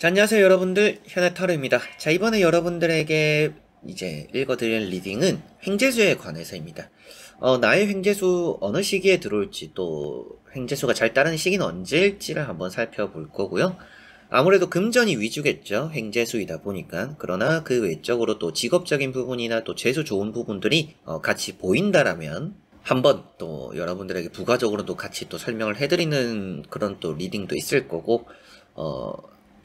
자, 안녕하세요 여러분들, 현해타로입니다. 자, 이번에 여러분들에게 이제 읽어드릴 리딩은 횡재수에 관해서입니다. 나의 횡재수 어느 시기에 들어올지, 또 횡재수가 잘 따르는 시기는 언제일지를 한번 살펴볼 거고요. 아무래도 금전이 위주겠죠, 횡재수이다 보니까. 그러나 그 외적으로 또 직업적인 부분이나 또 재수 좋은 부분들이 같이 보인다라면 한번 또 여러분들에게 부가적으로도 같이 또 설명을 해드리는 그런 또 리딩도 있을 거고,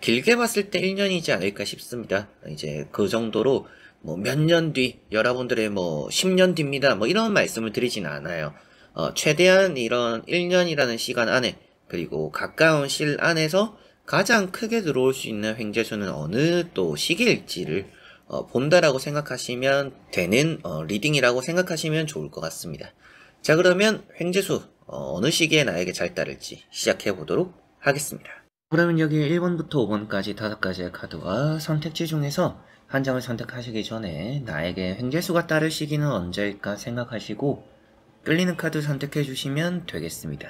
길게 봤을 때 1년이지 않을까 싶습니다. 이제 그 정도로 뭐 몇 년 뒤, 여러분들의 뭐 10년 뒤입니다, 뭐 이런 말씀을 드리진 않아요. 최대한 이런 1년이라는 시간 안에, 그리고 가까운 실 안에서 가장 크게 들어올 수 있는 횡재수는 어느 또 시기일지를 본다라고 생각하시면 되는 리딩이라고 생각하시면 좋을 것 같습니다. 자, 그러면 횡재수 어느 시기에 나에게 잘 따를지 시작해 보도록 하겠습니다. 그러면 여기 1번부터 5번까지 5가지의 카드와 선택지 중에서 한 장을 선택하시기 전에 나에게 횡재수가 따를 시기는 언제일까 생각하시고 끌리는 카드 선택해 주시면 되겠습니다.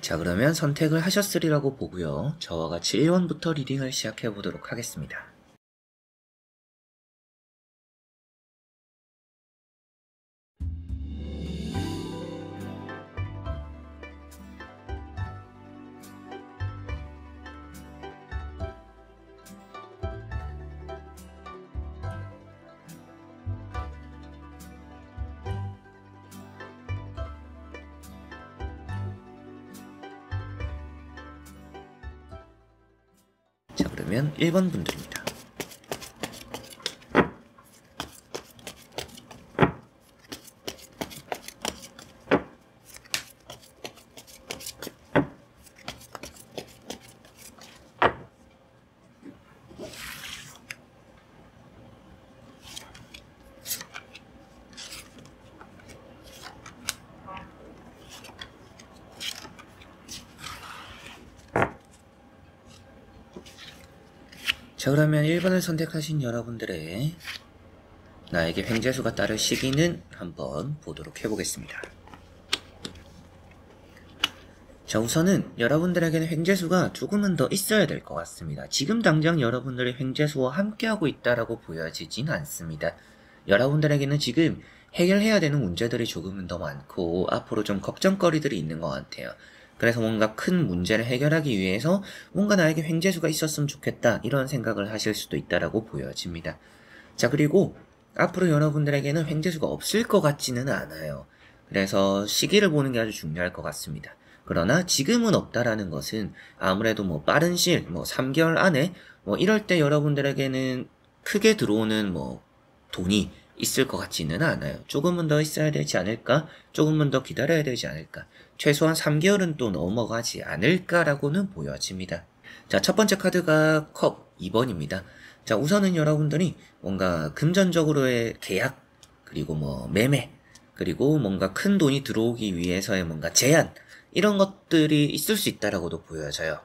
자, 그러면 선택을 하셨으리라고 보고요. 저와 같이 1번부터 리딩을 시작해 보도록 하겠습니다. 자, 그러면 1번 분들입니다. 자, 그러면 1번을 선택하신 여러분들의 나에게 횡재수가 따를 시기는 한번 보도록 해보겠습니다. 자, 우선은 여러분들에게는 횡재수가 조금은 더 있어야 될 것 같습니다. 지금 당장 여러분들의 횡재수와 함께하고 있다라고 보여지진 않습니다. 여러분들에게는 지금 해결해야 되는 문제들이 조금은 더 많고 앞으로 좀 걱정거리들이 있는 것 같아요. 그래서 뭔가 큰 문제를 해결하기 위해서 뭔가 나에게 횡재수가 있었으면 좋겠다, 이런 생각을 하실 수도 있다라고 보여집니다. 자, 그리고 앞으로 여러분들에게는 횡재수가 없을 것 같지는 않아요. 그래서 시기를 보는 게 아주 중요할 것 같습니다. 그러나 지금은 없다라는 것은 아무래도 뭐 빠른 시일, 뭐 3개월 안에 뭐 이럴 때 여러분들에게는 크게 들어오는 뭐 돈이 있을 것 같지는 않아요. 조금은 더 있어야 되지 않을까? 조금은 더 기다려야 되지 않을까? 최소한 3개월은 또 넘어가지 않을까라고는 보여집니다. 자, 첫 번째 카드가 컵 2번입니다. 자, 우선은 여러분들이 뭔가 금전적으로의 계약, 그리고 뭐 매매, 그리고 뭔가 큰 돈이 들어오기 위해서의 뭔가 제한, 이런 것들이 있을 수 있다라고도 보여져요.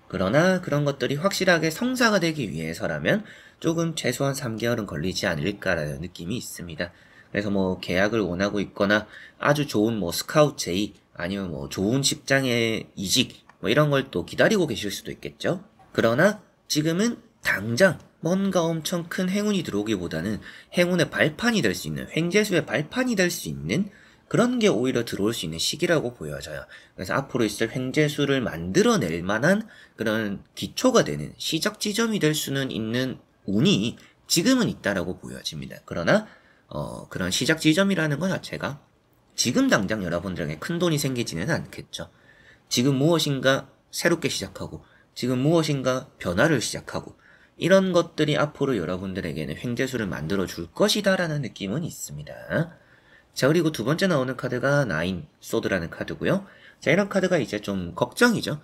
그러나 그런 것들이 확실하게 성사가 되기 위해서라면 조금 최소한 3개월은 걸리지 않을까라는 느낌이 있습니다. 그래서 뭐 계약을 원하고 있거나 아주 좋은 뭐 스카우트 제의, 아니면 뭐 좋은 직장의 이직, 뭐 이런 걸 또 기다리고 계실 수도 있겠죠. 그러나 지금은 당장 뭔가 엄청 큰 행운이 들어오기보다는 행운의 발판이 될 수 있는, 횡재수의 발판이 될 수 있는 그런 게 오히려 들어올 수 있는 시기라고 보여져요. 그래서 앞으로 있을 횡재수를 만들어낼 만한 그런 기초가 되는 시작 지점이 될 수는 있는 운이 지금은 있다라고 보여집니다. 그러나 그런 시작 지점이라는 것 자체가 지금 당장 여러분들에게 큰 돈이 생기지는 않겠죠. 지금 무엇인가 새롭게 시작하고, 지금 무엇인가 변화를 시작하고, 이런 것들이 앞으로 여러분들에게는 횡재수를 만들어 줄 것이다라는 느낌은 있습니다. 자, 그리고 두 번째 나오는 카드가 나인 소드라는 카드고요. 자, 이런 카드가 이제 좀 걱정이죠.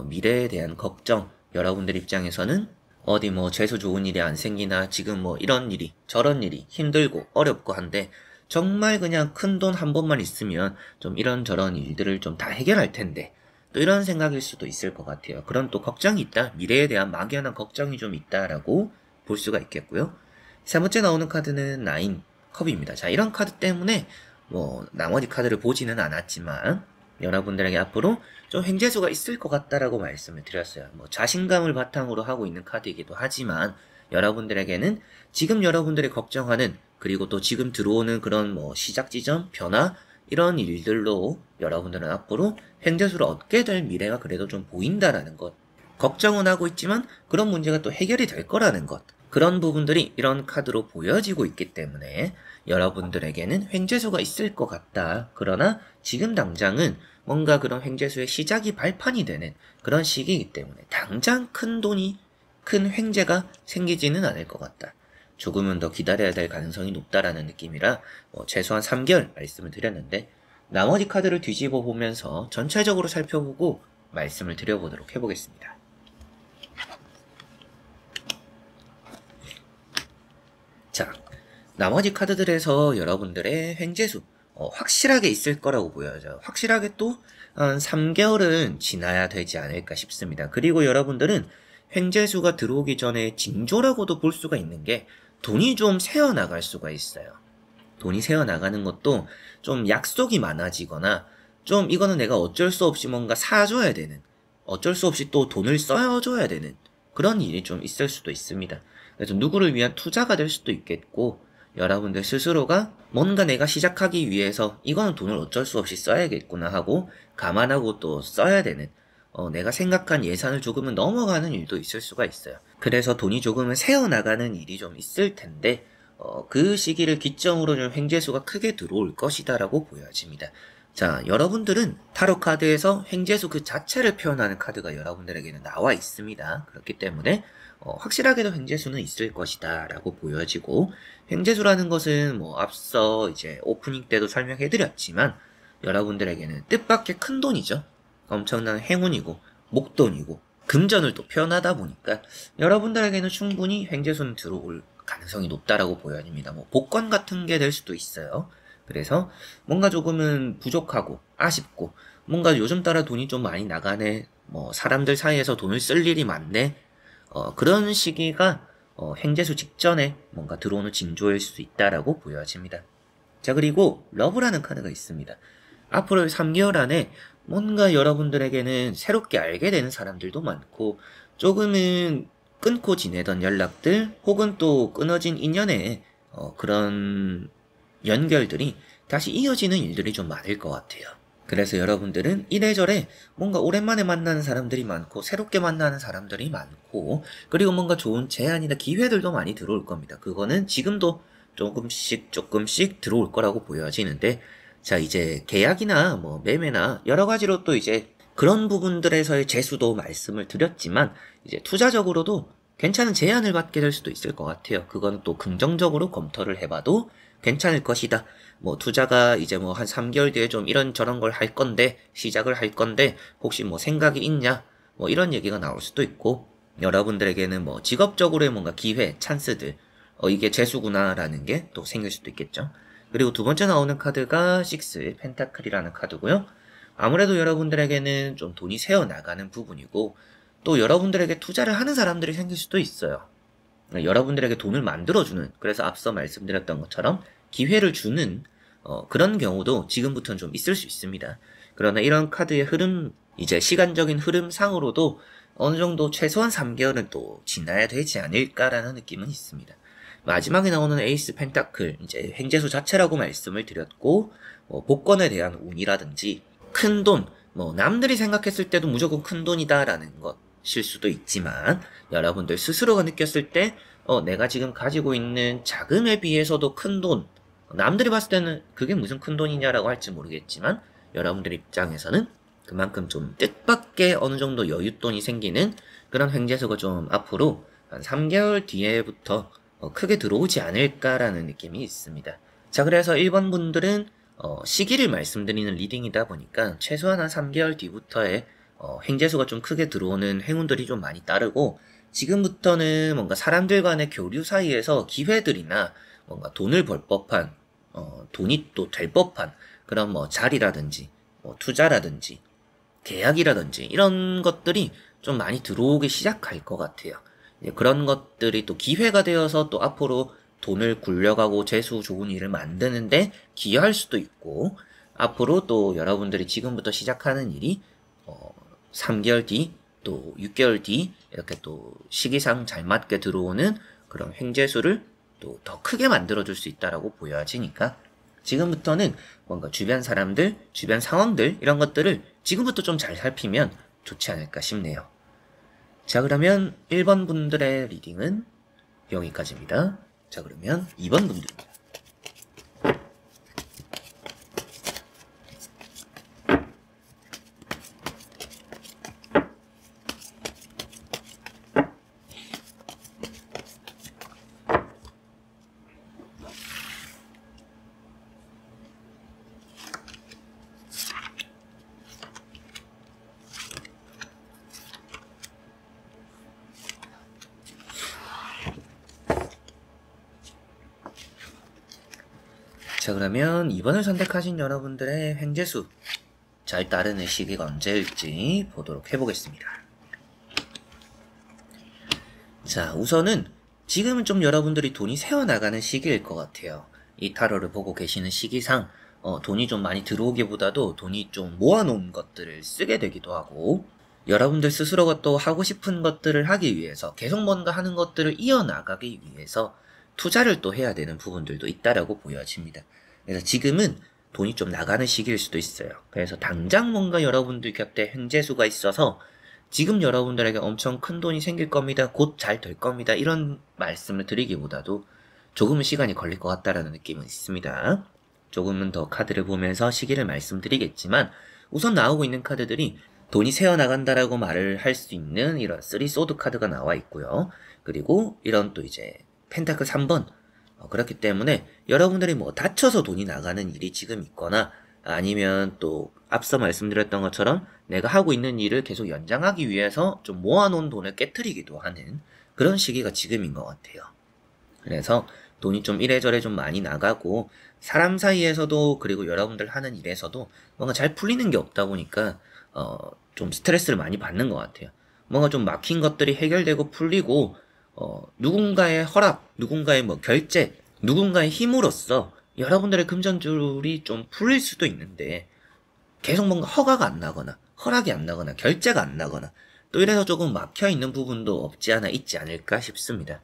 미래에 대한 걱정. 여러분들 입장에서는 어디 뭐 재수 좋은 일이 안 생기나, 지금 뭐 이런 일이 저런 일이 힘들고 어렵고 한데 정말 그냥 큰 돈 한 번만 있으면 좀 이런저런 일들을 좀 다 해결할 텐데, 또 이런 생각일 수도 있을 것 같아요. 그런 또 걱정이 있다, 미래에 대한 막연한 걱정이 좀 있다라고 볼 수가 있겠고요. 세 번째 나오는 카드는 나인 컵입니다. 자, 이런 카드 때문에 뭐 나머지 카드를 보지는 않았지만 여러분들에게 앞으로 좀 횡재수가 있을 것 같다라고 말씀을 드렸어요. 뭐 자신감을 바탕으로 하고 있는 카드이기도 하지만 여러분들에게는 지금 여러분들이 걱정하는 그리고 또 지금 들어오는 그런 뭐 시작 지점, 변화 이런 일들로 여러분들은 앞으로 횡재수를 얻게 될 미래가 그래도 좀 보인다라는 것. 걱정은 하고 있지만 그런 문제가 또 해결이 될 거라는 것. 그런 부분들이 이런 카드로 보여지고 있기 때문에 여러분들에게는 횡재수가 있을 것 같다. 그러나 지금 당장은 뭔가 그런 횡재수의 시작이 발판이 되는 그런 시기이기 때문에 당장 큰 횡재가 생기지는 않을 것 같다. 조금은 더 기다려야 될 가능성이 높다라는 느낌이라 최소한 3개월 말씀을 드렸는데 나머지 카드를 뒤집어 보면서 전체적으로 살펴보고 말씀을 드려보도록 해보겠습니다. 자, 나머지 카드들에서 여러분들의 횡재수 확실하게 있을 거라고 보여져요. 확실하게 또 한 3개월은 지나야 되지 않을까 싶습니다. 그리고 여러분들은 횡재수가 들어오기 전에 징조라고도 볼 수가 있는 게 돈이 좀 새어나갈 수가 있어요. 돈이 새어나가는 것도 좀 약속이 많아지거나 좀 이거는 내가 어쩔 수 없이 뭔가 사줘야 되는 어쩔 수 없이 또 돈을 써줘야 되는 그런 일이 좀 있을 수도 있습니다. 그래서 누구를 위한 투자가 될 수도 있겠고 여러분들 스스로가 뭔가 내가 시작하기 위해서 이거는 돈을 어쩔 수 없이 써야겠구나 하고 감안하고 또 써야 되는 내가 생각한 예산을 조금은 넘어가는 일도 있을 수가 있어요. 그래서 돈이 조금은 새어나가는 일이 좀 있을 텐데 그 시기를 기점으로 좀 횡재수가 크게 들어올 것이다 라고 보여집니다. 자, 여러분들은 타로 카드에서 횡재수 그 자체를 표현하는 카드가 여러분들에게는 나와 있습니다. 그렇기 때문에 확실하게도 횡재수는 있을 것이다 라고 보여지고 횡재수라는 것은 뭐 앞서 이제 오프닝 때도 설명해드렸지만 여러분들에게는 뜻밖의 큰 돈이죠. 엄청난 행운이고 목돈이고 금전을 또 표현하다 보니까 여러분들에게는 충분히 횡재수는 들어올 가능성이 높다라고 보여집니다. 뭐 복권 같은 게 될 수도 있어요. 그래서 뭔가 조금은 부족하고 아쉽고 뭔가 요즘 따라 돈이 좀 많이 나가네, 뭐 사람들 사이에서 돈을 쓸 일이 많네, 그런 시기가 횡재수 직전에 뭔가 들어오는 징조일 수 있다라고 보여집니다. 자, 그리고 러브라는 카드가 있습니다. 앞으로 3개월 안에 뭔가 여러분들에게는 새롭게 알게 되는 사람들도 많고 조금은 끊고 지내던 연락들 혹은 또 끊어진 인연의 그런 연결들이 다시 이어지는 일들이 좀 많을 것 같아요. 그래서 여러분들은 이래저래 뭔가 오랜만에 만나는 사람들이 많고 새롭게 만나는 사람들이 많고 그리고 뭔가 좋은 제안이나 기회들도 많이 들어올 겁니다. 그거는 지금도 조금씩 들어올 거라고 보여지는데 자, 이제 계약이나 뭐 매매나 여러 가지로 또 이제 그런 부분들에서의 재수도 말씀을 드렸지만 이제 투자적으로도 괜찮은 제안을 받게 될 수도 있을 것 같아요. 그건 또 긍정적으로 검토를 해봐도 괜찮을 것이다. 뭐 투자가 이제 뭐 한 3개월 뒤에 좀 이런저런 걸 할 건데 시작을 할 건데 혹시 뭐 생각이 있냐 뭐 이런 얘기가 나올 수도 있고 여러분들에게는 뭐 직업적으로의 뭔가 기회, 찬스들 이게 재수구나 라는 게 또 생길 수도 있겠죠. 그리고 두 번째 나오는 카드가 6 펜타클이라는 카드고요. 아무래도 여러분들에게는 좀 돈이 새어나가는 부분이고 또 여러분들에게 투자를 하는 사람들이 생길 수도 있어요. 여러분들에게 돈을 만들어주는, 그래서 앞서 말씀드렸던 것처럼 기회를 주는 그런 경우도 지금부터는 좀 있을 수 있습니다. 그러나 이런 카드의 흐름, 이제 시간적인 흐름상으로도 어느 정도 최소한 3개월은 또 지나야 되지 않을까라는 느낌은 있습니다. 마지막에 나오는 에이스 펜타클, 이제 횡재수 자체라고 말씀을 드렸고 복권에 대한 운이라든지 큰 돈, 뭐 남들이 생각했을 때도 무조건 큰 돈이다라는 것일 수도 있지만 여러분들 스스로가 느꼈을 때 내가 지금 가지고 있는 자금에 비해서도 큰 돈, 남들이 봤을 때는 그게 무슨 큰 돈이냐라고 할지 모르겠지만 여러분들 입장에서는 그만큼 좀 뜻밖의 어느 정도 여윳돈이 생기는 그런 횡재수가 좀 앞으로 한 3개월 뒤에부터 크게 들어오지 않을까라는 느낌이 있습니다. 자, 그래서 1번 분들은 시기를 말씀드리는 리딩이다 보니까 최소한 한 3개월 뒤부터의 횡재수가 좀 크게 들어오는 행운들이 좀 많이 따르고 지금부터는 뭔가 사람들 간의 교류 사이에서 기회들이나 뭔가 돈을 벌 법한 돈이 또 될 법한 그런 뭐 자리라든지 뭐 투자라든지 계약이라든지 이런 것들이 좀 많이 들어오기 시작할 것 같아요. 그런 것들이 또 기회가 되어서 또 앞으로 돈을 굴려가고 재수 좋은 일을 만드는데 기여할 수도 있고 앞으로 또 여러분들이 지금부터 시작하는 일이 3개월 뒤, 또 6개월 뒤 이렇게 또 시기상 잘 맞게 들어오는 그런 횡재수를 또 더 크게 만들어줄 수 있다라고 보여지니까 지금부터는 뭔가 주변 사람들, 주변 상황들 이런 것들을 지금부터 좀 잘 살피면 좋지 않을까 싶네요. 자, 그러면 1번 분들의 리딩은 여기까지입니다. 자, 그러면 2번 분들입니다. 자, 그러면 2번을 선택하신 여러분들의 횡재수 잘 따르는 시기가 언제일지 보도록 해보겠습니다. 자, 우선은 지금은 좀 여러분들이 돈이 새어나가는 시기일 것 같아요. 이 타로를 보고 계시는 시기상 돈이 좀 많이 들어오기보다도 돈이 좀 모아놓은 것들을 쓰게 되기도 하고 여러분들 스스로가 또 하고 싶은 것들을 하기 위해서 계속 뭔가 하는 것들을 이어나가기 위해서 투자를 또 해야 되는 부분들도 있다라고 보여집니다. 그래서 지금은 돈이 좀 나가는 시기일 수도 있어요. 그래서 당장 뭔가 여러분들 곁에 횡재수가 있어서 지금 여러분들에게 엄청 큰 돈이 생길 겁니다. 곧 잘 될 겁니다. 이런 말씀을 드리기보다도 조금은 시간이 걸릴 것 같다라는 느낌은 있습니다. 조금은 더 카드를 보면서 시기를 말씀드리겠지만 우선 나오고 있는 카드들이 돈이 새어나간다라고 말을 할 수 있는 이런 3소드 카드가 나와 있고요. 그리고 이런 또 이제 펜타클 3번 그렇기 때문에 여러분들이 뭐 다쳐서 돈이 나가는 일이 지금 있거나 아니면 또 앞서 말씀드렸던 것처럼 내가 하고 있는 일을 계속 연장하기 위해서 좀 모아놓은 돈을 깨트리기도 하는 그런 시기가 지금인 것 같아요. 그래서 돈이 좀 이래저래 좀 많이 나가고 사람 사이에서도 그리고 여러분들 하는 일에서도 뭔가 잘 풀리는 게 없다 보니까 좀 스트레스를 많이 받는 것 같아요. 뭔가 좀 막힌 것들이 해결되고 풀리고 누군가의 허락, 누군가의 뭐 결제, 누군가의 힘으로써 여러분들의 금전줄이 좀 풀릴 수도 있는데 계속 뭔가 허가가 안 나거나 허락이 안 나거나 결제가 안 나거나 또 이래서 조금 막혀있는 부분도 없지 않아 있지 않을까 싶습니다.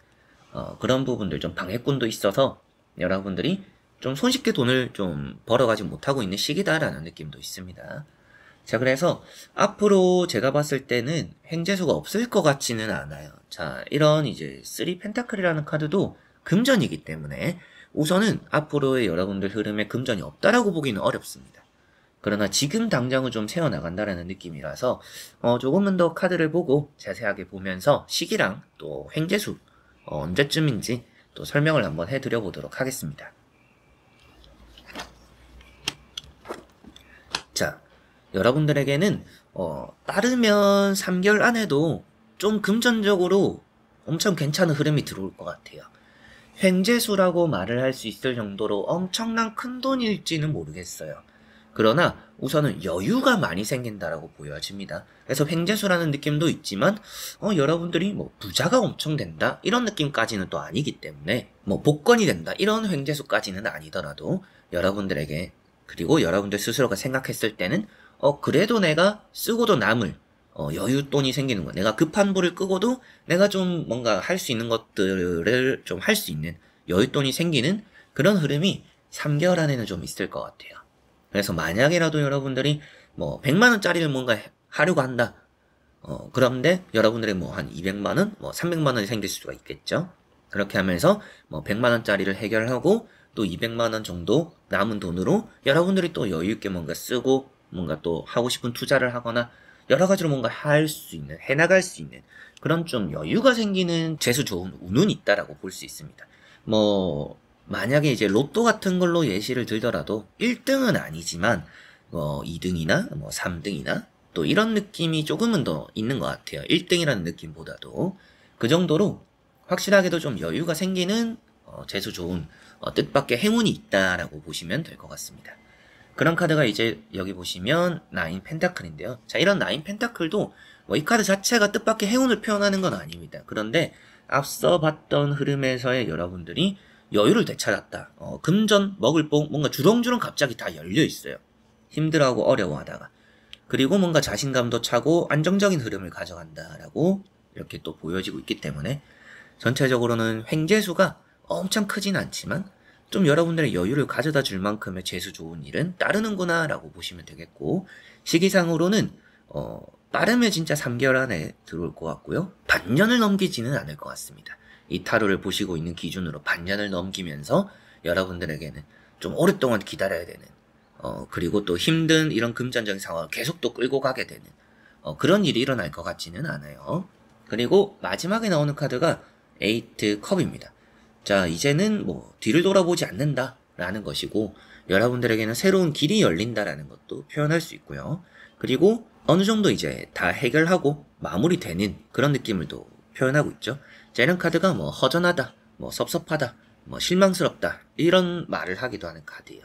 그런 부분들 좀 방해꾼도 있어서 여러분들이 좀 손쉽게 돈을 좀 벌어가지 못하고 있는 시기다라는 느낌도 있습니다. 자, 그래서 앞으로 제가 봤을 때는 횡재수가 없을 것 같지는 않아요. 자, 이런 이제 3 펜타클이라는 카드도 금전이기 때문에 우선은 앞으로의 여러분들 흐름에 금전이 없다라고 보기는 어렵습니다. 그러나 지금 당장은 좀 새어나간다라는 느낌이라서 조금은 더 카드를 보고 자세하게 보면서 시기랑 또 횡재수 언제쯤인지 또 설명을 한번 해드려 보도록 하겠습니다. 자, 여러분들에게는 따르면 3개월 안에도 좀 금전적으로 엄청 괜찮은 흐름이 들어올 것 같아요. 횡재수라고 말을 할 수 있을 정도로 엄청난 큰 돈일지는 모르겠어요. 그러나 우선은 여유가 많이 생긴다라고 보여집니다. 그래서 횡재수라는 느낌도 있지만 여러분들이 뭐 부자가 엄청 된다 이런 느낌까지는 또 아니기 때문에 뭐 복권이 된다 이런 횡재수까지는 아니더라도 여러분들에게 그리고 여러분들 스스로가 생각했을 때는 그래도 내가 쓰고도 남을 여윳돈이 생기는 거. 내가 급한 불을 끄고도 내가 좀 뭔가 할 수 있는 것들을 좀 할 수 있는 여윳돈이 생기는 그런 흐름이 3개월 안에는 좀 있을 것 같아요. 그래서 만약에라도 여러분들이 뭐 100만원짜리를 뭔가 하려고 한다. 그런데 여러분들이 뭐 한 200만원, 뭐 300만원이 생길 수가 있겠죠. 그렇게 하면서 뭐 100만원짜리를 해결하고 또 200만원 정도 남은 돈으로 여러분들이 또 여유있게 뭔가 쓰고 뭔가 또 하고 싶은 투자를 하거나 여러 가지로 뭔가 할 수 있는, 해나갈 수 있는 그런 좀 여유가 생기는 재수 좋은 운은 있다라고 볼 수 있습니다. 뭐 만약에 이제 로또 같은 걸로 예시를 들더라도 1등은 아니지만 2등이나 뭐 3등이나 또 이런 느낌이 조금은 더 있는 것 같아요. 1등이라는 느낌보다도 그 정도로 확실하게도 좀 여유가 생기는 재수 좋은 뜻밖의 행운이 있다라고 보시면 될 것 같습니다. 그런 카드가 이제 여기 보시면 9 펜타클인데요. 자, 이런 9 펜타클도 이 카드 자체가 뜻밖의 행운을 표현하는 건 아닙니다. 그런데 앞서 봤던 흐름에서의 여러분들이 여유를 되찾았다. 금전, 먹을 복, 뭔가 주렁주렁 갑자기 다 열려 있어요. 힘들어하고 어려워하다가, 그리고 뭔가 자신감도 차고 안정적인 흐름을 가져간다라고 이렇게 또 보여지고 있기 때문에 전체적으로는 횡재수가 엄청 크진 않지만 좀 여러분들의 여유를 가져다 줄 만큼의 재수 좋은 일은 따르는구나 라고 보시면 되겠고, 시기상으로는 빠르면 진짜 3개월 안에 들어올 것 같고요. 반년을 넘기지는 않을 것 같습니다. 이 타로를 보시고 있는 기준으로 반년을 넘기면서 여러분들에게는 좀 오랫동안 기다려야 되는, 그리고 또 힘든 이런 금전적인 상황을 계속 또 끌고 가게 되는 그런 일이 일어날 것 같지는 않아요. 그리고 마지막에 나오는 카드가 에이트 컵입니다. 자, 이제는 뭐 뒤를 돌아보지 않는다 라는 것이고, 여러분들에게는 새로운 길이 열린다라는 것도 표현할 수 있고요. 그리고 어느 정도 이제 다 해결하고 마무리되는 그런 느낌을 또 표현하고 있죠. 자, 이런 카드가 뭐 허전하다, 뭐 섭섭하다, 뭐 실망스럽다 이런 말을 하기도 하는 카드예요.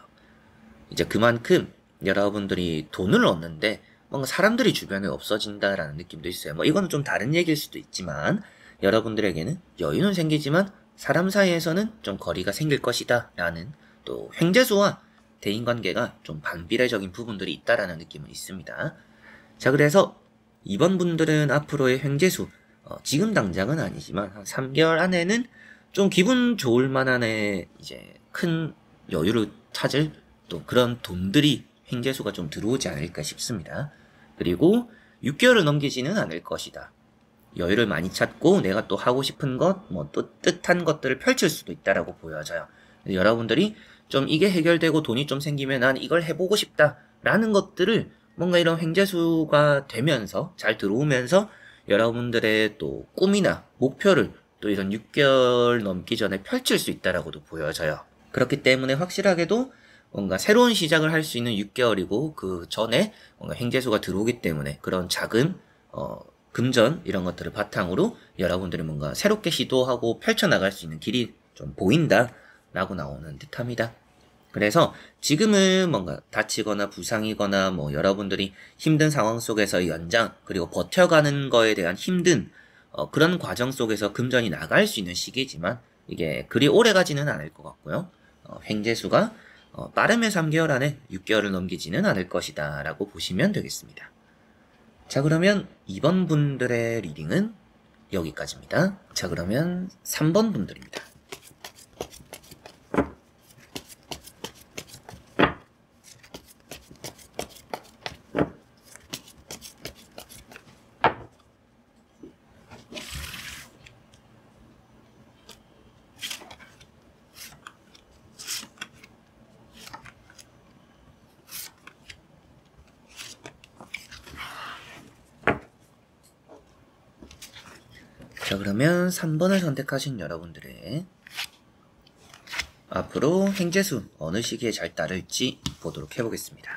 이제 그만큼 여러분들이 돈을 얻는데 뭔가 사람들이 주변에 없어진다라는 느낌도 있어요. 뭐 이거는 좀 다른 얘기일 수도 있지만, 여러분들에게는 여유는 생기지만 사람 사이에서는 좀 거리가 생길 것이다 라는, 또 횡재수와 대인관계가 좀 반비례적인 부분들이 있다라는 느낌은 있습니다. 자, 그래서 이번 분들은 앞으로의 횡재수, 지금 당장은 아니지만 한 3개월 안에는 좀 기분 좋을 만한의 이제 큰 여유를 찾을 또 그런 돈들이 횡재수가 좀 들어오지 않을까 싶습니다. 그리고 6개월을 넘기지는 않을 것이다. 여유를 많이 찾고 내가 또 하고 싶은 것, 뭐 또 뜻한 것들을 펼칠 수도 있다라고 보여져요. 여러분들이 좀 이게 해결되고 돈이 좀 생기면 난 이걸 해보고 싶다라는 것들을 뭔가 이런 횡재수가 되면서 잘 들어오면서 여러분들의 또 꿈이나 목표를 또 이런 6개월 넘기 전에 펼칠 수 있다라고도 보여져요. 그렇기 때문에 확실하게도 뭔가 새로운 시작을 할 수 있는 6개월이고, 그 전에 뭔가 횡재수가 들어오기 때문에 그런 자금, 금전 이런 것들을 바탕으로 여러분들이 뭔가 새롭게 시도하고 펼쳐나갈 수 있는 길이 좀 보인다 라고 나오는 듯 합니다. 그래서 지금은 뭔가 다치거나 부상이거나 뭐 여러분들이 힘든 상황 속에서 연장, 그리고 버텨가는 거에 대한 힘든 그런 과정 속에서 금전이 나갈 수 있는 시기지만 이게 그리 오래 가지는 않을 것 같고요. 횡재수가 빠르면 3개월 안에 6개월을 넘기지는 않을 것이다 라고 보시면 되겠습니다. 자, 그러면 이번 분들의 리딩은 여기까지입니다. 자, 그러면 3번 분들입니다. 자, 그러면 3번을 선택하신 여러분들의 앞으로 횡재수 어느 시기에 잘 따를지 보도록 해보겠습니다.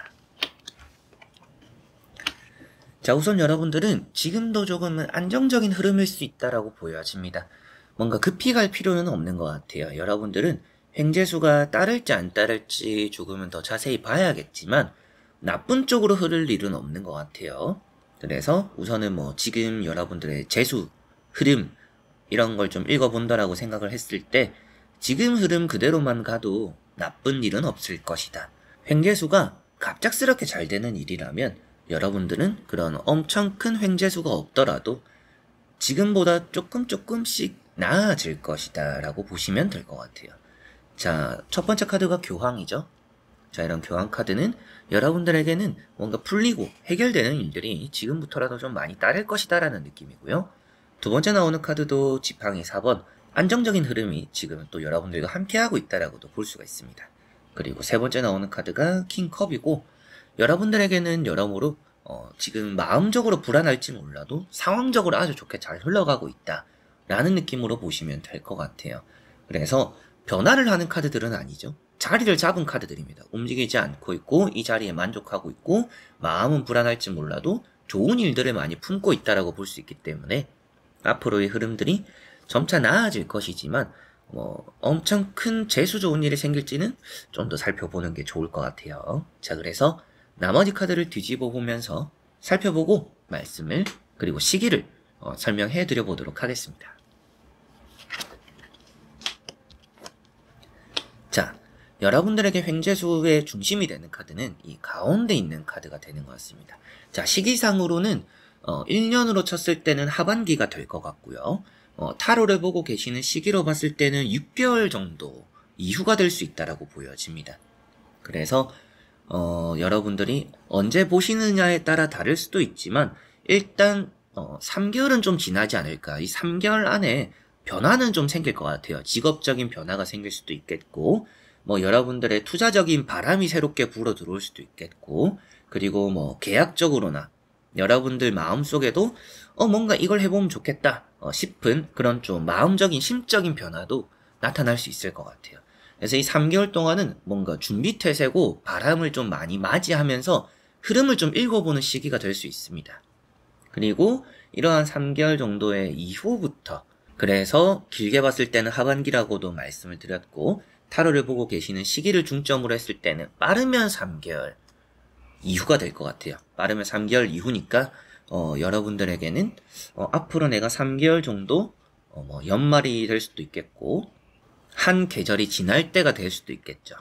자, 우선 여러분들은 지금도 조금은 안정적인 흐름일 수 있다라고 보여집니다. 뭔가 급히 갈 필요는 없는 것 같아요. 여러분들은 횡재수가 따를지 안 따를지 조금은 더 자세히 봐야겠지만 나쁜 쪽으로 흐를 일은 없는 것 같아요. 그래서 우선은 뭐 지금 여러분들의 재수, 흐름 이런 걸 좀 읽어본다라고 생각을 했을 때 지금 흐름 그대로만 가도 나쁜 일은 없을 것이다. 횡재수가 갑작스럽게 잘 되는 일이라면 여러분들은 그런 엄청 큰 횡재수가 없더라도 지금보다 조금씩 나아질 것이다 라고 보시면 될 것 같아요. 자, 첫 번째 카드가 교황이죠. 자, 이런 교황 카드는 여러분들에게는 뭔가 풀리고 해결되는 일들이 지금부터라도 좀 많이 따를 것이다 라는 느낌이고요. 두 번째 나오는 카드도 지팡이 4번, 안정적인 흐름이 지금은 또 여러분들과 함께하고 있다라고도 볼 수가 있습니다. 그리고 세 번째 나오는 카드가 킹컵이고, 여러분들에게는 여러모로 지금 마음적으로 불안할지 몰라도 상황적으로 아주 좋게 잘 흘러가고 있다 라는 느낌으로 보시면 될 것 같아요. 그래서 변화를 하는 카드들은 아니죠. 자리를 잡은 카드들입니다. 움직이지 않고 있고 이 자리에 만족하고 있고 마음은 불안할지 몰라도 좋은 일들을 많이 품고 있다라고 볼 수 있기 때문에 앞으로의 흐름들이 점차 나아질 것이지만 엄청 큰 재수 좋은 일이 생길지는 좀 더 살펴보는 게 좋을 것 같아요. 자, 그래서 나머지 카드를 뒤집어 보면서 살펴보고 말씀을 그리고 시기를 설명해 드려 보도록 하겠습니다. 자, 여러분들에게 횡재수의 중심이 되는 카드는 이 가운데 있는 카드가 되는 것 같습니다. 자, 시기상으로는 1년으로 쳤을 때는 하반기가 될 것 같고요. 타로를 보고 계시는 시기로 봤을 때는 6개월 정도 이후가 될 수 있다라고 보여집니다. 그래서 여러분들이 언제 보시느냐에 따라 다를 수도 있지만 일단 3개월은 좀 지나지 않을까. 이 3개월 안에 변화는 좀 생길 것 같아요. 직업적인 변화가 생길 수도 있겠고, 뭐 여러분들의 투자적인 바람이 새롭게 불어 들어올 수도 있겠고, 그리고 뭐 계약적으로나 여러분들 마음속에도 뭔가 이걸 해보면 좋겠다 싶은 그런 좀 마음적인 심적인 변화도 나타날 수 있을 것 같아요. 그래서 이 3개월 동안은 뭔가 준비 태세고 바람을 좀 많이 맞이하면서 흐름을 좀 읽어보는 시기가 될 수 있습니다. 그리고 이러한 3개월 정도의 이후부터, 그래서 길게 봤을 때는 하반기라고도 말씀을 드렸고, 타로를 보고 계시는 시기를 중점으로 했을 때는 빠르면 3개월 이후가 될 것 같아요. 빠르면 3개월 이후니까 여러분들에게는 앞으로 내가 3개월 정도 뭐 연말이 될 수도 있겠고 한 계절이 지날 때가 될 수도 있겠죠.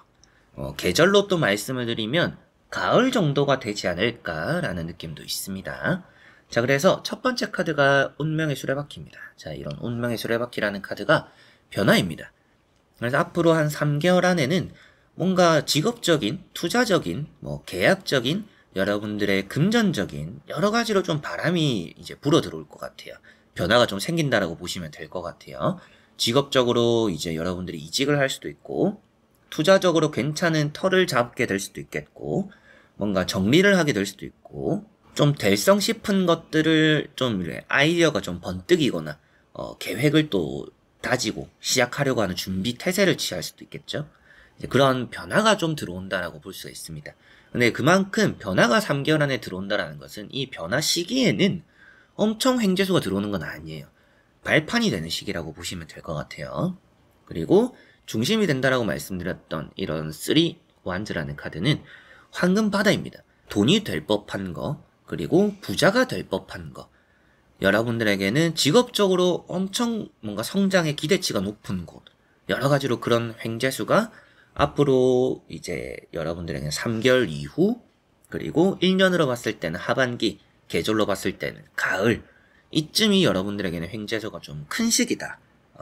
계절로 또 말씀을 드리면 가을 정도가 되지 않을까라는 느낌도 있습니다. 자, 그래서 첫 번째 카드가 운명의 수레바퀴입니다. 자, 이런 운명의 수레바퀴라는 카드가 변화입니다. 그래서 앞으로 한 3개월 안에는 뭔가 직업적인, 투자적인, 뭐 계약적인, 여러분들의 금전적인 여러 가지로 좀 바람이 이제 불어 들어올 것 같아요. 변화가 좀 생긴다라고 보시면 될 것 같아요. 직업적으로 이제 여러분들이 이직을 할 수도 있고, 투자적으로 괜찮은 털을 잡게 될 수도 있겠고, 뭔가 정리를 하게 될 수도 있고, 좀 될성 싶은 것들을 좀 아이디어가 좀 번뜩이거나, 계획을 또 다지고 시작하려고 하는 준비 태세를 취할 수도 있겠죠. 이제 그런 변화가 좀 들어온다라고 볼 수가 있습니다. 근데 그만큼 변화가 3개월 안에 들어온다라는 것은 이 변화 시기에는 엄청 횡재수가 들어오는 건 아니에요. 발판이 되는 시기라고 보시면 될 것 같아요. 그리고 중심이 된다라고 말씀드렸던 이런 3 완즈라는 카드는 황금 바다입니다. 돈이 될 법한 거, 그리고 부자가 될 법한 거, 여러분들에게는 직업적으로 엄청 뭔가 성장의 기대치가 높은 곳, 여러 가지로 그런 횡재수가 앞으로 이제 여러분들에게는 3개월 이후, 그리고 1년으로 봤을 때는 하반기, 계절로 봤을 때는 가을, 이쯤이 여러분들에게는 횡재수가 좀 큰 시기다,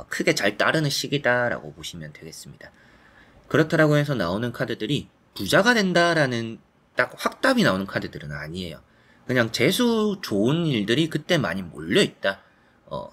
크게 잘 따르는 시기다라고 보시면 되겠습니다. 그렇다라고 해서 나오는 카드들이 부자가 된다라는 딱 확답이 나오는 카드들은 아니에요. 그냥 재수 좋은 일들이 그때 많이 몰려있다.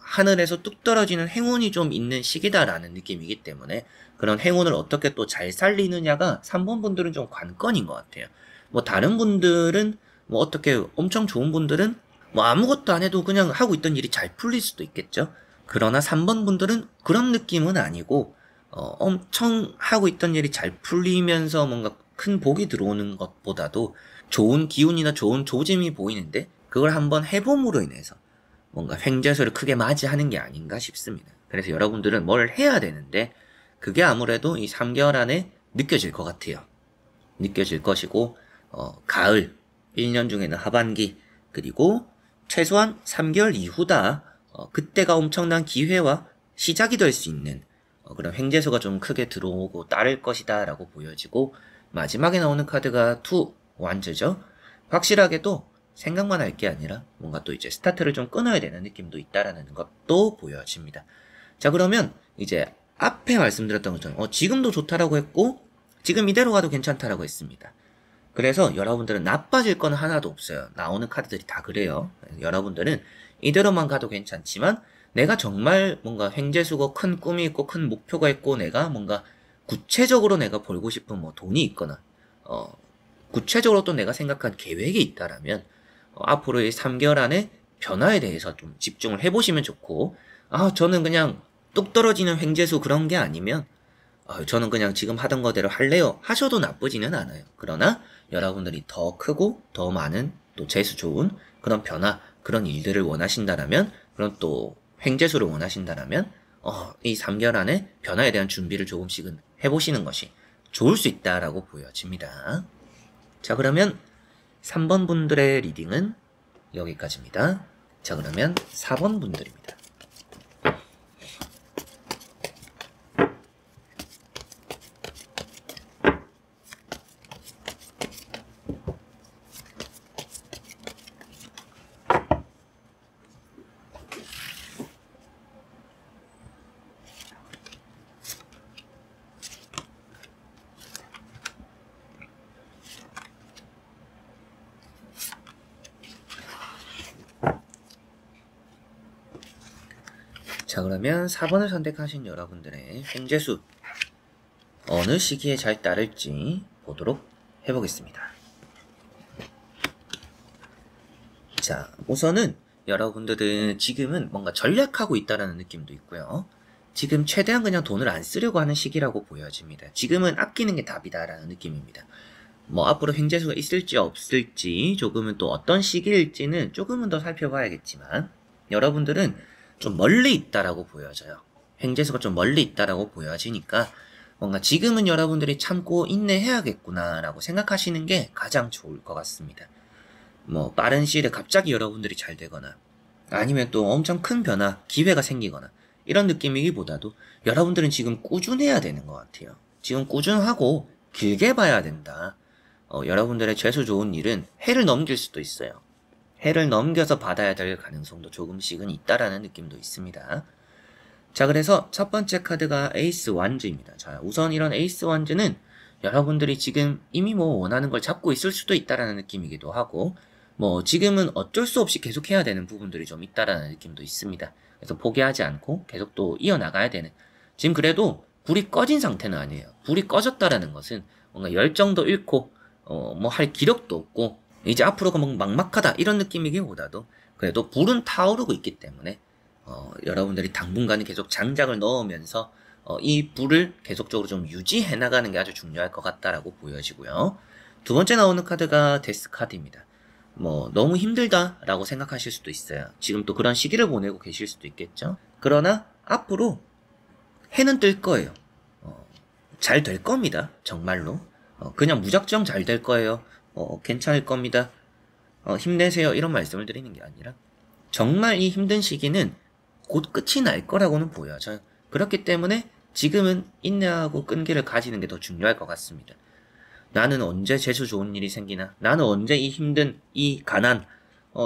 하늘에서 뚝 떨어지는 행운이 좀 있는 시기다라는 느낌이기 때문에 그런 행운을 어떻게 또 잘 살리느냐가 3번 분들은 좀 관건인 것 같아요. 뭐 다른 분들은 뭐 어떻게 엄청 좋은 분들은 뭐 아무것도 안 해도 그냥 하고 있던 일이 잘 풀릴 수도 있겠죠. 그러나 3번 분들은 그런 느낌은 아니고 엄청 하고 있던 일이 잘 풀리면서 뭔가 큰 복이 들어오는 것보다도 좋은 기운이나 좋은 조짐이 보이는데 그걸 한번 해봄으로 인해서 뭔가 횡재수를 크게 맞이하는 게 아닌가 싶습니다. 그래서 여러분들은 뭘 해야 되는데 그게 아무래도 이 3개월 안에 느껴질 것 같아요. 느껴질 것이고 가을, 1년 중에는 하반기, 그리고 최소한 3개월 이후다. 그때가 엄청난 기회와 시작이 될 수 있는 그런 횡재수가 좀 크게 들어오고 따를 것이다 라고 보여지고, 마지막에 나오는 카드가 2 완즈죠. 확실하게도 생각만 할 게 아니라 뭔가 또 이제 스타트를 좀 끊어야 되는 느낌도 있다라는 것도 보여집니다. 자, 그러면 이제 앞에 말씀드렸던 것처럼 지금도 좋다라고 했고 지금 이대로 가도 괜찮다라고 했습니다. 그래서 여러분들은 나빠질 건 하나도 없어요. 나오는 카드들이 다 그래요. 여러분들은 이대로만 가도 괜찮지만 내가 정말 뭔가 횡재수고 큰 꿈이 있고 큰 목표가 있고 내가 뭔가 구체적으로 내가 벌고 싶은 뭐 돈이 있거나 구체적으로 또 내가 생각한 계획이 있다라면 앞으로의 3개월 안에 변화에 대해서 좀 집중을 해보시면 좋고, 저는 그냥 뚝 떨어지는 횡재수 그런 게 아니면 저는 그냥 지금 하던 거대로 할래요 하셔도 나쁘지는 않아요. 그러나 여러분들이 더 크고 더 많은 또 재수 좋은 그런 변화, 그런 일들을 원하신다라면, 그런 또 횡재수를 원하신다라면 이 3개월 안에 변화에 대한 준비를 조금씩은 해보시는 것이 좋을 수 있다라고 보여집니다. 자, 그러면 3번 분들의 리딩은 여기까지입니다. 자, 그러면 4번 분들입니다. 자, 그러면 4번을 선택하신 여러분들의 횡재수 어느 시기에 잘 따를지 보도록 해보겠습니다. 자, 우선은 여러분들은 지금은 뭔가 전략하고 있다는 느낌도 있고요. 지금 최대한 그냥 돈을 안 쓰려고 하는 시기라고 보여집니다. 지금은 아끼는 게 답이다라는 느낌입니다. 뭐 앞으로 횡재수가 있을지 없을지 조금은 또 어떤 시기일지는 조금은 더 살펴봐야겠지만 여러분들은 좀 멀리 있다라고 보여져요. 횡재수가 좀 멀리 있다라고 보여지니까 뭔가 지금은 여러분들이 참고 인내해야겠구나 라고 생각하시는 게 가장 좋을 것 같습니다. 뭐 빠른 시일에 갑자기 여러분들이 잘 되거나 아니면 또 엄청 큰 변화, 기회가 생기거나 이런 느낌이기보다도 여러분들은 지금 꾸준해야 되는 것 같아요. 지금 꾸준하고 길게 봐야 된다. 여러분들의 재수 좋은 일은 해를 넘길 수도 있어요. 해를 넘겨서 받아야 될 가능성도 조금씩은 있다라는 느낌도 있습니다. 자, 그래서 첫 번째 카드가 에이스 완즈입니다. 자, 우선 이런 에이스 완즈는 여러분들이 지금 이미 뭐 원하는 걸 잡고 있을 수도 있다라는 느낌이기도 하고 뭐 지금은 어쩔 수 없이 계속 해야 되는 부분들이 좀 있다라는 느낌도 있습니다. 그래서 포기하지 않고 계속 또 이어나가야 되는, 지금 그래도 불이 꺼진 상태는 아니에요. 불이 꺼졌다라는 것은 뭔가 열정도 잃고 뭐 할 기력도 없고 이제 앞으로가 뭐 막막하다 이런 느낌이기보다도 그래도 불은 타오르고 있기 때문에 여러분들이 당분간은 계속 장작을 넣으면서 이 불을 계속적으로 좀 유지해 나가는 게 아주 중요할 것 같다라고 보여지고요. 두 번째 나오는 카드가 데스 카드입니다. 뭐 너무 힘들다라고 생각하실 수도 있어요. 지금 또 그런 시기를 보내고 계실 수도 있겠죠. 그러나 앞으로 해는 뜰 거예요. 잘 될 겁니다. 정말로. 그냥 무작정 잘 될 거예요. 괜찮을 겁니다. 힘내세요. 이런 말씀을 드리는 게 아니라 정말 이 힘든 시기는 곧 끝이 날 거라고는 보여져요. 그렇기 때문에 지금은 인내하고 끈기를 가지는 게 더 중요할 것 같습니다. 나는 언제 재수 좋은 일이 생기나? 나는 언제 이 힘든, 이 가난,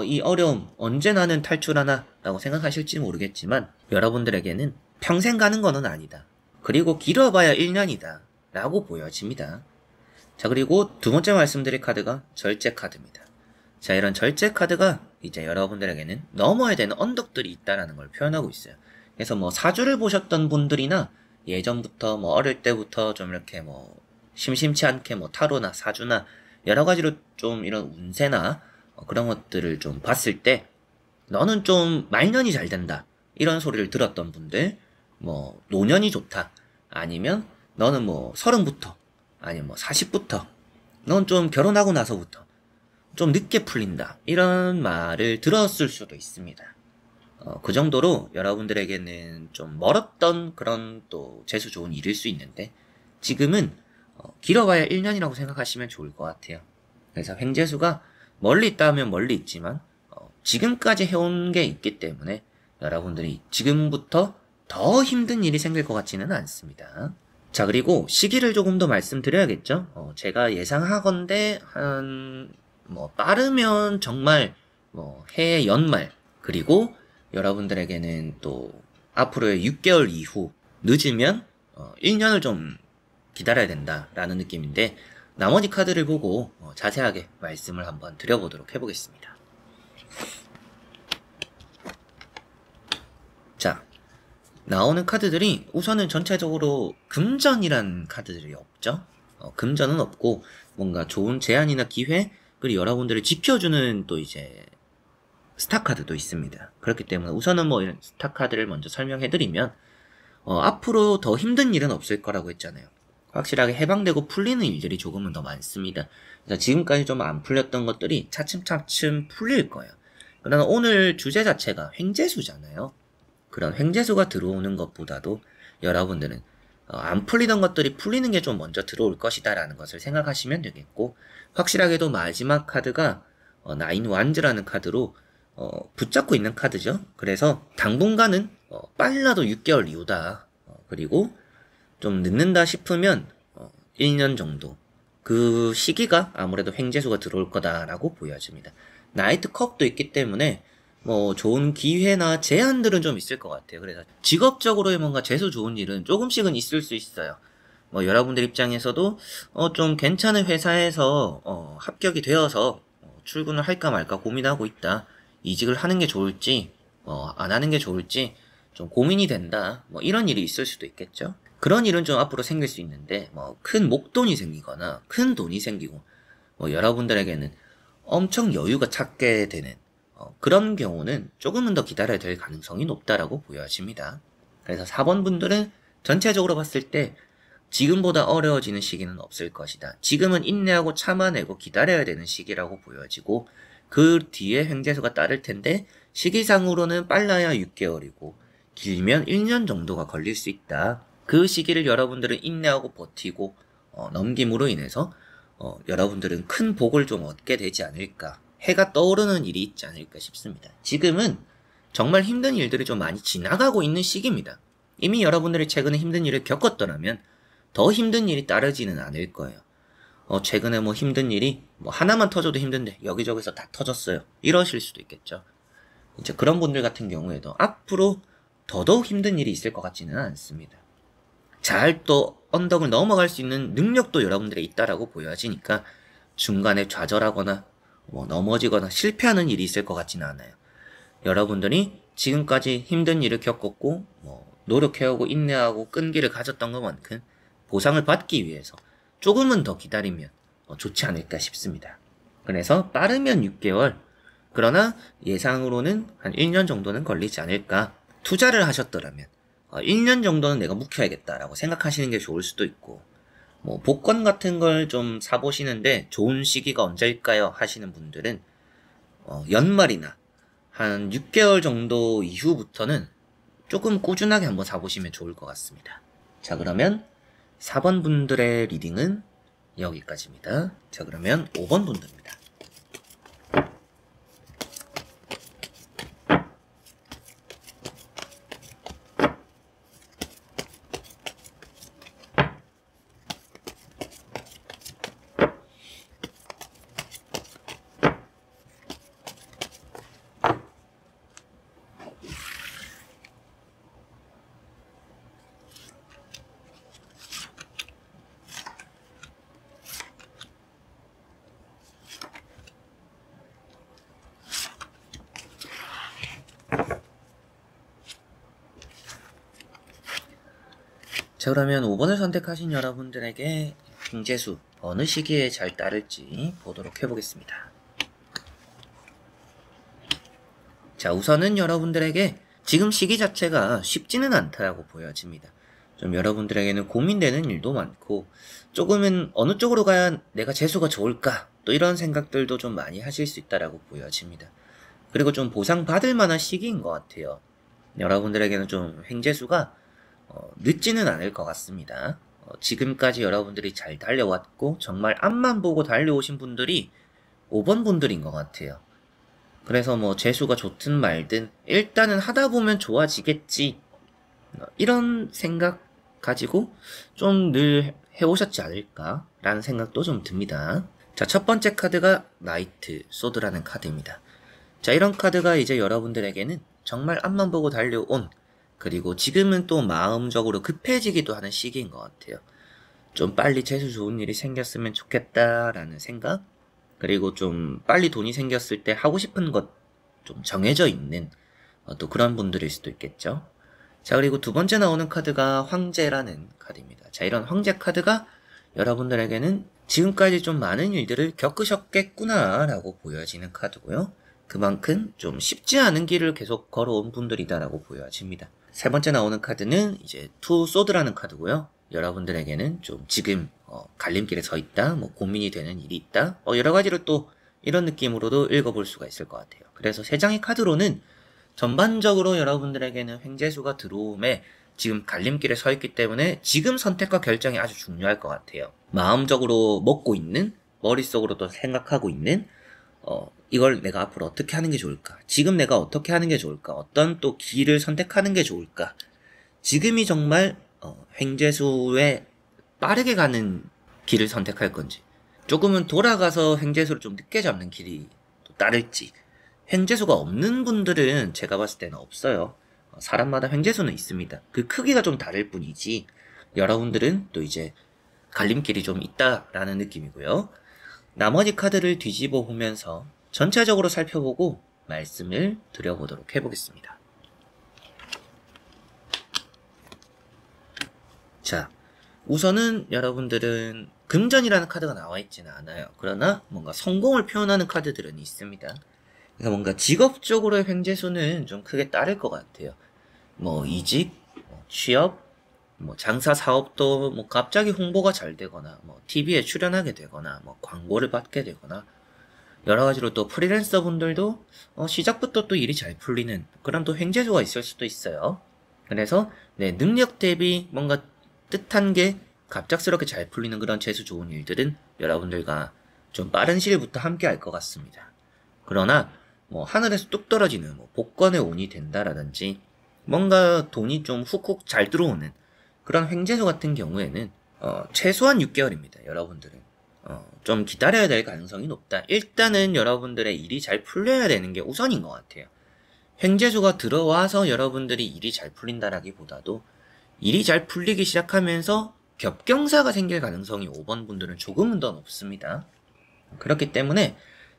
이 어려움, 언제 나는 탈출하나? 라고 생각하실지 모르겠지만 여러분들에게는 평생 가는 거는 아니다. 그리고 길어봐야 1년이다. 라고 보여집니다. 자, 그리고 두 번째 말씀드릴 카드가 절제 카드입니다. 자, 이런 절제 카드가 이제 여러분들에게는 넘어야 되는 언덕들이 있다라는 걸 표현하고 있어요. 그래서 뭐 사주를 보셨던 분들이나 예전부터 뭐 어릴 때부터 좀 이렇게 뭐 심심치 않게 뭐 타로나 사주나 여러 가지로 좀 이런 운세나 그런 것들을 좀 봤을 때 너는 좀 말년이 잘 된다 이런 소리를 들었던 분들, 뭐 노년이 좋다, 아니면 너는 뭐 30부터 아니면 뭐 40부터 넌 좀 결혼하고 나서부터 좀 늦게 풀린다 이런 말을 들었을 수도 있습니다. 그 정도로 여러분들에게는 좀 멀었던 그런 또 재수 좋은 일일 수 있는데 지금은 길어봐야 1년이라고 생각하시면 좋을 것 같아요. 그래서 횡재수가 멀리 있다 하면 멀리 있지만 지금까지 해온 게 있기 때문에 여러분들이 지금부터 더 힘든 일이 생길 것 같지는 않습니다. 자, 그리고 시기를 조금 더 말씀드려야겠죠. 제가 예상하건대 뭐 빠르면 정말 뭐 해 연말, 그리고 여러분들에게는 또 앞으로의 6개월 이후, 늦으면 1년을 좀 기다려야 된다라는 느낌인데 나머지 카드를 보고 자세하게 말씀을 한번 드려보도록 해보겠습니다. 자, 나오는 카드들이 우선은 전체적으로 금전이란 카드들이 없죠. 금전은 없고 뭔가 좋은 제안이나 기회, 그리고 여러분들을 지켜주는 또 이제 스타카드도 있습니다. 그렇기 때문에 우선은 뭐 이런 스타카드를 먼저 설명해드리면 앞으로 더 힘든 일은 없을 거라고 했잖아요. 확실하게 해방되고 풀리는 일들이 조금은 더 많습니다. 그래서 지금까지 좀 안 풀렸던 것들이 차츰차츰 풀릴 거예요. 그러나 오늘 주제 자체가 횡재수잖아요. 그런 횡재수가 들어오는 것보다도 여러분들은 안 풀리던 것들이 풀리는 게 좀 먼저 들어올 것이다 라는 것을 생각하시면 되겠고, 확실하게도 마지막 카드가 나인 완즈라는 카드로 붙잡고 있는 카드죠. 그래서 당분간은 빨라도 6개월 이후다. 그리고 좀 늦는다 싶으면 1년 정도, 그 시기가 아무래도 횡재수가 들어올 거다라고 보여집니다. 나이트 컵도 있기 때문에 뭐 좋은 기회나 제안들은 좀 있을 것 같아요. 그래서 직업적으로의 뭔가 재수 좋은 일은 조금씩은 있을 수 있어요. 뭐 여러분들 입장에서도 좀 괜찮은 회사에서 합격이 되어서 출근을 할까 말까 고민하고 있다. 이직을 하는 게 좋을지 안 하는 게 좋을지 좀 고민이 된다. 뭐 이런 일이 있을 수도 있겠죠. 그런 일은 좀 앞으로 생길 수 있는데 뭐 큰 목돈이 생기거나 큰 돈이 생기고 뭐 여러분들에게는 엄청 여유가 찾게 되는 그런 경우는 조금은 더 기다려야 될 가능성이 높다라고 보여집니다. 그래서 4번 분들은 전체적으로 봤을 때 지금보다 어려워지는 시기는 없을 것이다. 지금은 인내하고 참아내고 기다려야 되는 시기라고 보여지고 그 뒤에 횡재수가 따를 텐데 시기상으로는 빨라야 6개월이고 길면 1년 정도가 걸릴 수 있다. 그 시기를 여러분들은 인내하고 버티고 넘김으로 인해서 여러분들은 큰 복을 좀 얻게 되지 않을까. 해가 떠오르는 일이 있지 않을까 싶습니다. 지금은 정말 힘든 일들이 좀 많이 지나가고 있는 시기입니다. 이미 여러분들이 최근에 힘든 일을 겪었더라면 더 힘든 일이 따르지는 않을 거예요. 최근에 뭐 힘든 일이 뭐 하나만 터져도 힘든데 여기저기서 다 터졌어요. 이러실 수도 있겠죠. 이제 그런 분들 같은 경우에도 앞으로 더더욱 힘든 일이 있을 것 같지는 않습니다. 잘 또 언덕을 넘어갈 수 있는 능력도 여러분들에 있다라고 보여지니까 중간에 좌절하거나 뭐 넘어지거나 실패하는 일이 있을 것 같지는 않아요. 여러분들이 지금까지 힘든 일을 겪었고 뭐 노력해오고 인내하고 끈기를 가졌던 것만큼 보상을 받기 위해서 조금은 더 기다리면 좋지 않을까 싶습니다. 그래서 빠르면 6개월, 그러나 예상으로는 한 1년 정도는 걸리지 않을까. 투자를 하셨더라면 1년 정도는 내가 묵혀야겠다라고 생각하시는 게 좋을 수도 있고, 뭐 복권 같은 걸 좀 사보시는데 좋은 시기가 언제일까요? 하시는 분들은 연말이나 한 6개월 정도 이후부터는 조금 꾸준하게 한번 사보시면 좋을 것 같습니다. 자, 그러면 4번 분들의 리딩은 여기까지입니다. 자, 그러면 5번 분들입니다. 자, 그러면 5번을 선택하신 여러분들에게 횡재수 어느 시기에 잘 따를지 보도록 해보겠습니다. 자, 우선은 여러분들에게 지금 시기 자체가 쉽지는 않다라고 보여집니다. 좀 여러분들에게는 고민되는 일도 많고 조금은 어느 쪽으로 가야 내가 재수가 좋을까, 또 이런 생각들도 좀 많이 하실 수 있다라고 보여집니다. 그리고 좀 보상받을 만한 시기인 것 같아요. 여러분들에게는 좀 횡재수가 늦지는 않을 것 같습니다. 지금까지 여러분들이 잘 달려왔고 정말 앞만 보고 달려오신 분들이 5번 분들인 것 같아요. 그래서 뭐 재수가 좋든 말든 일단은 하다 보면 좋아지겠지, 이런 생각 가지고 좀 늘 해오셨지 않을까 라는 생각도 좀 듭니다. 자, 첫 번째 카드가 나이트 소드라는 카드입니다. 자, 이런 카드가 이제 여러분들에게는 정말 앞만 보고 달려온, 그리고 지금은 또 마음적으로 급해지기도 하는 시기인 것 같아요. 좀 빨리 재수 좋은 일이 생겼으면 좋겠다라는 생각, 그리고 좀 빨리 돈이 생겼을 때 하고 싶은 것 좀 정해져 있는 또 그런 분들일 수도 있겠죠. 자, 그리고 두 번째 나오는 카드가 황제라는 카드입니다. 자, 이런 황제 카드가 여러분들에게는 지금까지 좀 많은 일들을 겪으셨겠구나 라고 보여지는 카드고요. 그만큼 좀 쉽지 않은 길을 계속 걸어온 분들이다라고 보여집니다. 세 번째 나오는 카드는 이제 투 소드라는 카드고요. 여러분들에게는 좀 지금 갈림길에 서 있다, 뭐 고민이 되는 일이 있다, 여러 가지로 또 이런 느낌으로도 읽어볼 수가 있을 것 같아요. 그래서 세 장의 카드로는 전반적으로 여러분들에게는 횡재수가 들어옴에 지금 갈림길에 서 있기 때문에 지금 선택과 결정이 아주 중요할 것 같아요. 마음적으로 먹고 있는, 머릿속으로도 생각하고 있는 이걸 내가 앞으로 어떻게 하는 게 좋을까? 지금 내가 어떻게 하는 게 좋을까? 어떤 또 길을 선택하는 게 좋을까? 지금이 정말 횡재수에 빠르게 가는 길을 선택할 건지, 조금은 돌아가서 횡재수를 좀 늦게 잡는 길이 또 따를지. 횡재수가 없는 분들은 제가 봤을 때는 없어요. 사람마다 횡재수는 있습니다. 그 크기가 좀 다를 뿐이지 여러분들은 또 이제 갈림길이 좀 있다라는 느낌이고요. 나머지 카드를 뒤집어 보면서 전체적으로 살펴보고 말씀을 드려보도록 해보겠습니다. 우선은 여러분들은 금전이라는 카드가 나와 있지는 않아요. 그러나 뭔가 성공을 표현하는 카드들은 있습니다. 그러니까 뭔가 직업적으로의 횡재수는 좀 크게 따를 것 같아요. 뭐 이직, 뭐 취업, 뭐 장사 사업도 뭐 갑자기 홍보가 잘 되거나 뭐 TV에 출연하게 되거나 뭐 광고를 받게 되거나 여러 가지로 또 프리랜서 분들도 시작부터 또 일이 잘 풀리는 그런 또 횡재수가 있을 수도 있어요. 그래서 내 능력 대비 뭔가 뜻한 게 갑작스럽게 잘 풀리는 그런 재수 좋은 일들은 여러분들과 좀 빠른 시일부터 함께 할 것 같습니다. 그러나 뭐 하늘에서 뚝 떨어지는 뭐 복권의 운이 된다라든지 뭔가 돈이 좀 훅훅 잘 들어오는 그런 횡재수 같은 경우에는 최소한 6개월입니다. 여러분들은 좀 기다려야 될 가능성이 높다. 일단은 여러분들의 일이 잘 풀려야 되는 게 우선인 것 같아요. 횡재수가 들어와서 여러분들이 일이 잘 풀린다라기보다도 일이 잘 풀리기 시작하면서 겹경사가 생길 가능성이 5번 분들은 조금은 더 높습니다. 그렇기 때문에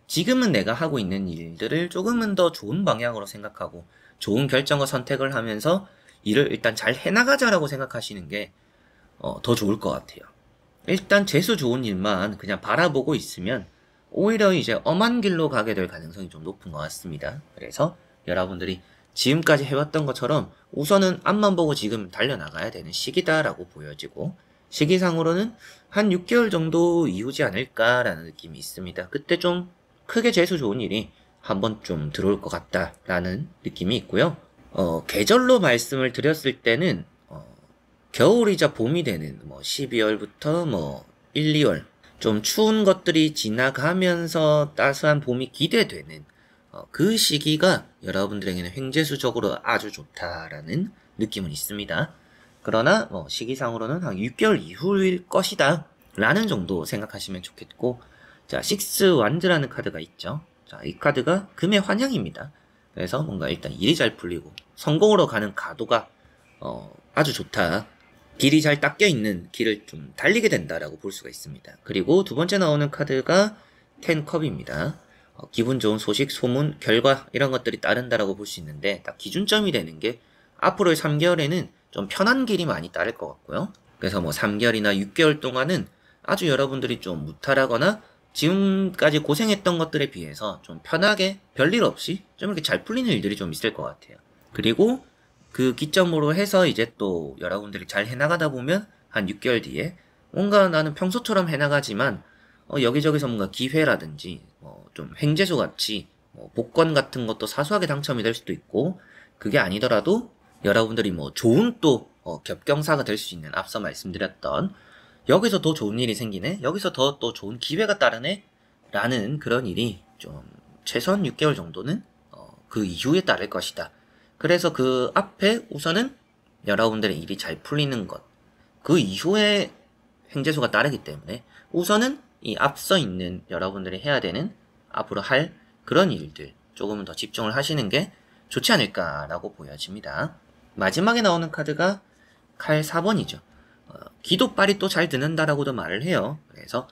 지금은 내가 하고 있는 일들을 조금은 더 좋은 방향으로 생각하고 좋은 결정과 선택을 하면서 일을 일단 잘 해나가자라고 생각하시는 게 더 좋을 것 같아요. 일단 재수 좋은 일만 그냥 바라보고 있으면 오히려 이제 엄한 길로 가게 될 가능성이 좀 높은 것 같습니다. 그래서 여러분들이 지금까지 해왔던 것처럼 우선은 앞만 보고 지금 달려나가야 되는 시기다라고 보여지고 시기상으로는 한 6개월 정도 이후지 않을까라는 느낌이 있습니다. 그때 좀 크게 재수 좋은 일이 한번 좀 들어올 것 같다라는 느낌이 있고요. 계절로 말씀을 드렸을 때는 겨울이자 봄이 되는 뭐 12월부터 뭐 1, 2월 좀 추운 것들이 지나가면서 따스한 봄이 기대되는 그 시기가 여러분들에게는 횡재수적으로 아주 좋다라는 느낌은 있습니다. 그러나 뭐 시기상으로는 한 6개월 이후일 것이다 라는 정도 생각하시면 좋겠고, 자, 식스 완즈라는 카드가 있죠. 자, 이 카드가 금의 환영입니다. 그래서 뭔가 일단 일이 잘 풀리고 성공으로 가는 가도가 아주 좋다. 길이 잘 닦여 있는 길을 좀 달리게 된다라고 볼 수가 있습니다. 그리고 두 번째 나오는 카드가 10컵입니다. 기분 좋은 소식, 소문, 결과 이런 것들이 따른다라고 볼 수 있는데 딱 기준점이 되는 게 앞으로의 3개월에는 좀 편한 길이 많이 따를 것 같고요. 그래서 뭐 3개월이나 6개월 동안은 아주 여러분들이 좀 무탈하거나 지금까지 고생했던 것들에 비해서 좀 편하게 별일 없이 좀 이렇게 잘 풀리는 일들이 좀 있을 것 같아요. 그리고 그 기점으로 해서 이제 또 여러분들이 잘 해나가다 보면 한 6개월 뒤에 뭔가 나는 평소처럼 해나가지만 여기저기서 뭔가 기회라든지 좀 횡재수 같이 복권 같은 것도 사소하게 당첨이 될 수도 있고, 그게 아니더라도 여러분들이 뭐 좋은 또 겹경사가 될 수 있는 앞서 말씀드렸던 여기서 더 좋은 일이 생기네, 여기서 더 또 좋은 기회가 따르네 라는 그런 일이 좀 최소한 6개월 정도는 그 이후에 따를 것이다. 그래서 그 앞에 우선은 여러분들의 일이 잘 풀리는 것, 그 이후에 횡재수가 따르기 때문에 우선은 이 앞서 있는 여러분들이 해야 되는 앞으로 할 그런 일들 조금은 더 집중을 하시는 게 좋지 않을까라고 보여집니다. 마지막에 나오는 카드가 칼 4번이죠. 기도빨이 또 잘 듣는다라고도 말을 해요. 그래서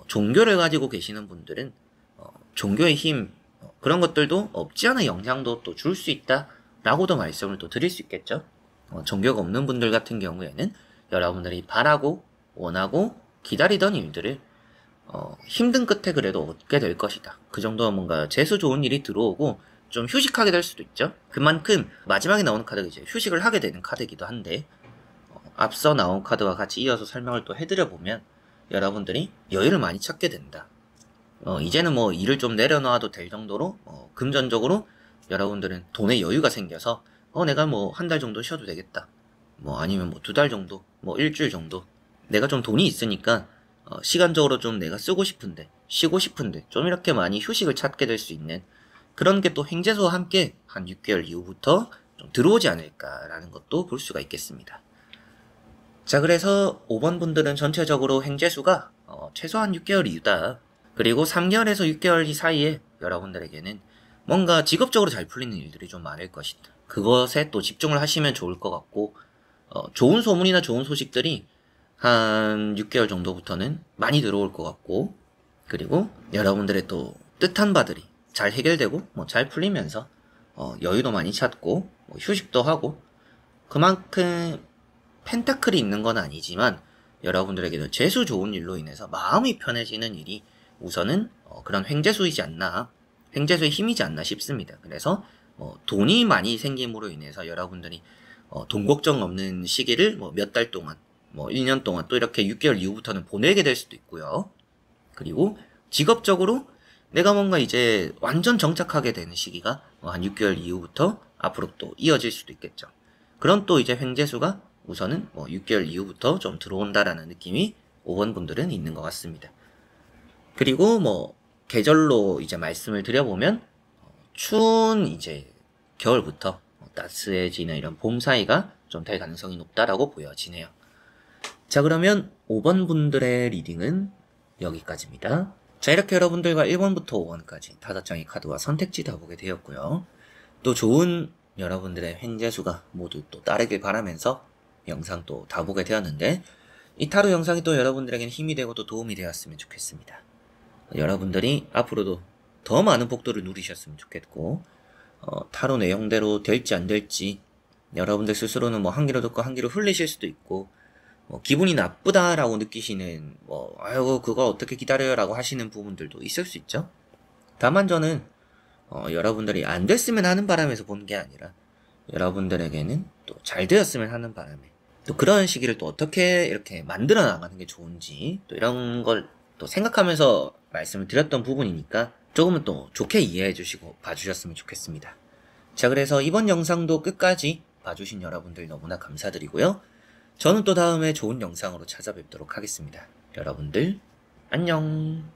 종교를 가지고 계시는 분들은 종교의 힘, 그런 것들도 없지 않은 영향도 또 줄 수 있다라고도 말씀을 또 드릴 수 있겠죠. 종교가 없는 분들 같은 경우에는 여러분들이 바라고 원하고 기다리던 일들을 힘든 끝에 그래도 얻게 될 것이다. 그 정도 뭔가 재수 좋은 일이 들어오고 좀 휴식하게 될 수도 있죠. 그만큼 마지막에 나오는 카드가 이제 휴식을 하게 되는 카드이기도 한데, 앞서 나온 카드와 같이 이어서 설명을 또 해드려보면 여러분들이 여유를 많이 찾게 된다. 이제는 뭐 일을 좀 내려놔도 될 정도로 금전적으로 여러분들은 돈에 여유가 생겨서 내가 뭐 한 달 정도 쉬어도 되겠다. 뭐 아니면 뭐 2달 정도, 뭐 일주일 정도. 내가 좀 돈이 있으니까 시간적으로 좀 내가 쓰고 싶은데, 쉬고 싶은데 좀 이렇게 많이 휴식을 찾게 될 수 있는 그런 게 또 횡재수와 함께 한 6개월 이후부터 좀 들어오지 않을까라는 것도 볼 수가 있겠습니다. 자, 그래서 5번 분들은 전체적으로 횡재수가 최소한 6개월 이후다. 그리고 3개월에서 6개월 사이에 여러분들에게는 뭔가 직업적으로 잘 풀리는 일들이 좀 많을 것이다. 그것에 또 집중을 하시면 좋을 것 같고, 좋은 소문이나 좋은 소식들이 한 6개월 정도부터는 많이 들어올 것 같고, 그리고 여러분들의 또 뜻한 바들이 잘 해결되고 잘 풀리면서 여유도 많이 찾고 휴식도 하고, 그만큼 펜타클이 있는 건 아니지만 여러분들에게도 재수 좋은 일로 인해서 마음이 편해지는 일이 우선은 그런 횡재수이지 않나, 횡재수의 힘이지 않나 싶습니다. 그래서 돈이 많이 생김으로 인해서 여러분들이 돈 걱정 없는 시기를 몇 달 동안, 1년 동안 또 이렇게 6개월 이후부터는 보내게 될 수도 있고요. 그리고 직업적으로 내가 뭔가 이제 완전 정착하게 되는 시기가 한 6개월 이후부터 앞으로 또 이어질 수도 있겠죠. 그런 또 이제 횡재수가 우선은 6개월 이후부터 좀 들어온다라는 느낌이 5번 분들은 있는 것 같습니다. 그리고 계절로 이제 말씀을 드려보면 추운 이제 겨울부터 따스해지는 이런 봄 사이가 좀 될 가능성이 높다라고 보여지네요. 자, 그러면 5번 분들의 리딩은 여기까지입니다. 자, 이렇게 여러분들과 1번부터 5번까지 5장의 카드와 선택지 다 보게 되었고요. 또 좋은 여러분들의 횡재수가 모두 또 따르길 바라면서 영상 또 다 보게 되었는데, 이 타로 영상이 또 여러분들에게는 힘이 되고 또 도움이 되었으면 좋겠습니다. 여러분들이 앞으로도 더 많은 복도를 누리셨으면 좋겠고, 타로 내용대로 될지 안 될지 여러분들 스스로는 한 귀로 듣고 한 귀로 흘리실 수도 있고, 기분이 나쁘다라고 느끼시는 아이고 그걸 어떻게 기다려요 라고 하시는 부분들도 있을 수 있죠. 다만 저는 여러분들이 안 됐으면 하는 바람에서 본 게 아니라 여러분들에게는 또 잘 되었으면 하는 바람에 또 그런 시기를 또 어떻게 이렇게 만들어 나가는 게 좋은지 또 이런 걸 또 생각하면서 말씀을 드렸던 부분이니까 조금은 또 좋게 이해해 주시고 봐주셨으면 좋겠습니다. 자, 그래서 이번 영상도 끝까지 봐주신 여러분들 너무나 감사드리고요. 저는 또 다음에 좋은 영상으로 찾아뵙도록 하겠습니다. 여러분들 안녕.